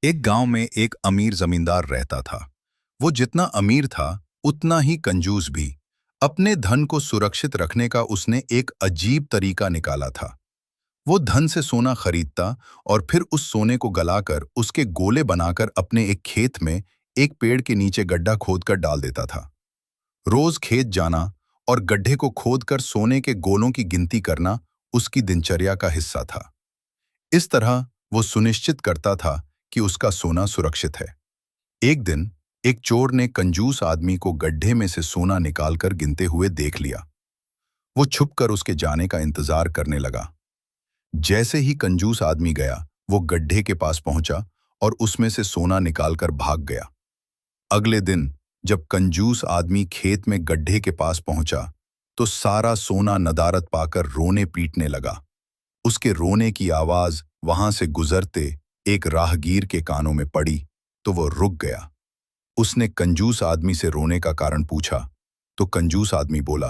एक गांव में एक अमीर जमींदार रहता था। वो जितना अमीर था उतना ही कंजूस भी। अपने धन को सुरक्षित रखने का उसने एक अजीब तरीका निकाला था। वो धन से सोना खरीदता और फिर उस सोने को गलाकर उसके गोले बनाकर अपने एक खेत में एक पेड़ के नीचे गड्ढा खोदकर डाल देता था। रोज खेत जाना और गड्ढे को खोदकर सोने के गोलों की गिनती करना उसकी दिनचर्या का हिस्सा था। इस तरह वो सुनिश्चित करता था कि उसका सोना सुरक्षित है। एक दिन एक चोर ने कंजूस आदमी को गड्ढे में से सोना निकालकर गिनते हुए देख लिया। वो छुपकर उसके जाने का इंतजार करने लगा। जैसे ही कंजूस आदमी गया, वो गड्ढे के पास पहुंचा और उसमें से सोना निकालकर भाग गया। अगले दिन जब कंजूस आदमी खेत में गड्ढे के पास पहुंचा, तो सारा सोना नदारद पाकर रोने पीटने लगा। उसके रोने की आवाज वहां से गुजरते एक राहगीर के कानों में पड़ी तो वो रुक गया। उसने कंजूस आदमी से रोने का कारण पूछा तो कंजूस आदमी बोला,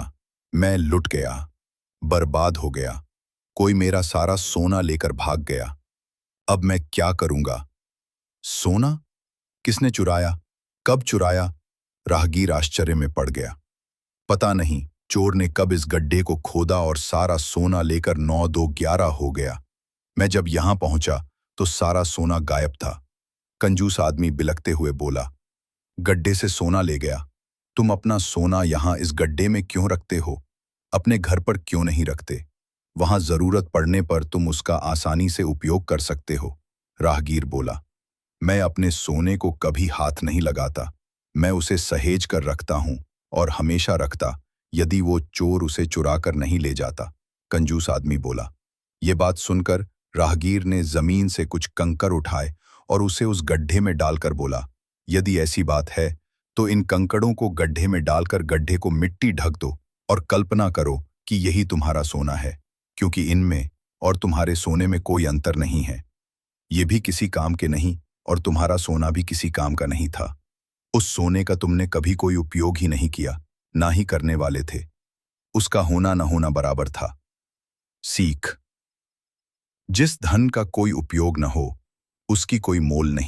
मैं लुट गया, बर्बाद हो गया, कोई मेरा सारा सोना लेकर भाग गया। अब मैं क्या करूंगा? सोना? किसने चुराया? कब चुराया? राहगीर आश्चर्य में पड़ गया। पता नहीं चोर ने कब इस गड्ढे को खोदा और सारा सोना लेकर 9-2-11 हो गया। मैं जब यहां पहुंचा तो सारा सोना गायब था। कंजूस आदमी बिलखते हुए बोला, गड्ढे से सोना ले गया। तुम अपना सोना यहां इस गड्ढे में क्यों रखते हो? अपने घर पर क्यों नहीं रखते? वहां जरूरत पड़ने पर तुम उसका आसानी से उपयोग कर सकते हो। राहगीर बोला, मैं अपने सोने को कभी हाथ नहीं लगाता। मैं उसे सहेज कर रखता हूं और हमेशा रखता, यदि वो चोर उसे चुरा कर नहीं ले जाता। कंजूस आदमी बोला। ये बात सुनकर राहगीर ने जमीन से कुछ कंकड़ उठाए और उसे उस गड्ढे में डालकर बोला, यदि ऐसी बात है तो इन कंकड़ों को गड्ढे में डालकर गड्ढे को मिट्टी ढक दो और कल्पना करो कि यही तुम्हारा सोना है, क्योंकि इनमें और तुम्हारे सोने में कोई अंतर नहीं है। ये भी किसी काम के नहीं और तुम्हारा सोना भी किसी काम का नहीं था। उस सोने का तुमने कभी कोई उपयोग ही नहीं किया, ना ही करने वाले थे। उसका होना न होना बराबर था। सीख: जिस धन का कोई उपयोग न हो, उसकी कोई मोल नहीं।